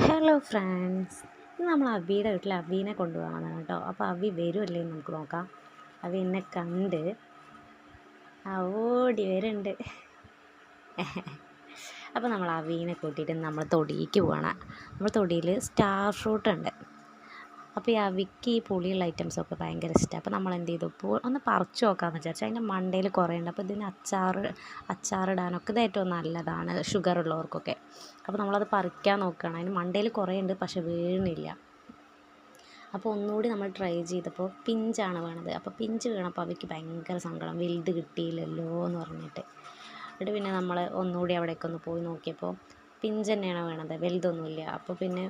Hello friends, ഇന്ന് നമ്മൾ അവിയുടെ വീട്ടിൽ അവീനെ കൊണ്ടുപോകാനാണ് കേട്ടോ. അപ്പോൾ അവി വരുമല്ലേ എന്ന് നമുക്ക് നോക്കാം. അവി എന്നെ കണ്ട് ഓടി വരുന്നുണ്ട്. അപ്പോൾ നമ്മൾ അവീനെ കൂട്ടിയിട്ട് നമ്മൾ തൊടിയിലേക്ക് പോകണം. നമ്മൾ തൊടിയിൽ സ്റ്റാർ ഫ്രൂട്ട് ഉണ്ട്. അപ്പോൾ ഈ അവിക്ക് ഈ പുളിയുള്ള ഐറ്റംസൊക്കെ ഭയങ്കര ഇഷ്ടമാണ്. അപ്പോൾ നമ്മൾ എന്ത് ചെയ്തു, ഇപ്പോൾ ഒന്ന് പറിച്ചു നോക്കാമെന്ന് വിചാരിച്ചു. അതിൻ്റെ മണ്ടയിൽ കുറേ ഉണ്ട്. അപ്പോൾ ഇതിന് അച്ചാറിടാനൊക്കെ ഇത് ഏറ്റവും നല്ലതാണ്, ഷുഗർ ഉള്ളവർക്കൊക്കെ. അപ്പോൾ നമ്മളത് പറിക്കാൻ നോക്കുകയാണ്. അതിന് മണ്ടയിൽ കുറേ ഉണ്ട്, പക്ഷെ വീഴുന്നില്ല. അപ്പോൾ ഒന്നുകൂടി നമ്മൾ ട്രൈ ചെയ്തപ്പോൾ പിഞ്ചാണ് വീണത്. അപ്പോൾ പിഞ്ച് വീണപ്പോൾ അവയ്ക്ക് ഭയങ്കര സങ്കടം, വലുത് കിട്ടിയില്ലല്ലോ എന്ന് പറഞ്ഞിട്ട്. എന്നിട്ട് പിന്നെ നമ്മൾ ഒന്നുകൂടി അവിടേക്കൊന്ന് പോയി നോക്കിയപ്പോൾ പിഞ്ച് തന്നെയാണ് വീണത്, വലുതൊന്നുമില്ല. അപ്പോൾ പിന്നെ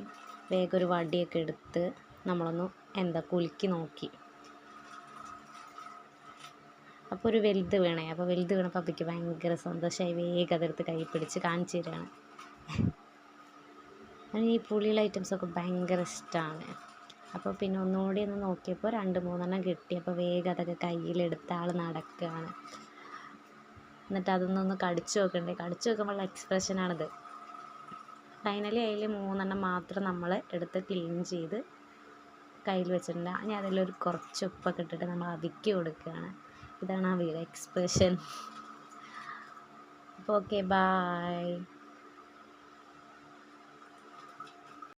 വേഗം ഒരു വടിയൊക്കെ എടുത്ത് നമ്മളൊന്ന് കുലുക്കി നോക്കി. അപ്പോൾ ഒരു വലുത് വീണേ. അപ്പോൾ വലുത് വീണപ്പോൾ അപ്പയ്ക്ക് ഭയങ്കര സന്തോഷമായി. വേഗം അതെടുത്ത് കൈ പിടിച്ച് കാണിച്ചു തരികയാണ്. ഈ പുളിയുള്ള ഐറ്റംസൊക്കെ ഭയങ്കര ഇഷ്ടമാണ്. അപ്പോൾ പിന്നെ ഒന്നുകൂടി ഒന്ന് നോക്കിയപ്പോൾ 2-3 കിട്ടി. അപ്പോൾ വേഗം അതൊക്കെ കയ്യിലെടുത്ത ആൾ നടക്കുകയാണ്. എന്നിട്ട് അതൊന്നൊന്ന് കടിച്ചു നോക്കണ്ടേ. കടിച്ചു നോക്കുമ്പോഴുള്ള എക്സ്പ്രഷനാണിത്. ഫൈനലി അതിൽ 3 മാത്രം നമ്മൾ എടുത്ത് ക്ലീൻ ചെയ്ത് കയ്യിൽ വെച്ചിട്ടുണ്ട്. ഇനി അതിലൊരു കുറച്ച് ഉപ്പൊക്കെ ഇട്ടിട്ട് നമ്മൾ അവിക്ക് കൊടുക്കുകയാണ്. ഇതാണ് അവയുടെ എക്സ്പ്രഷൻ. അപ്പോൾ ഓക്കെ, ബായ്.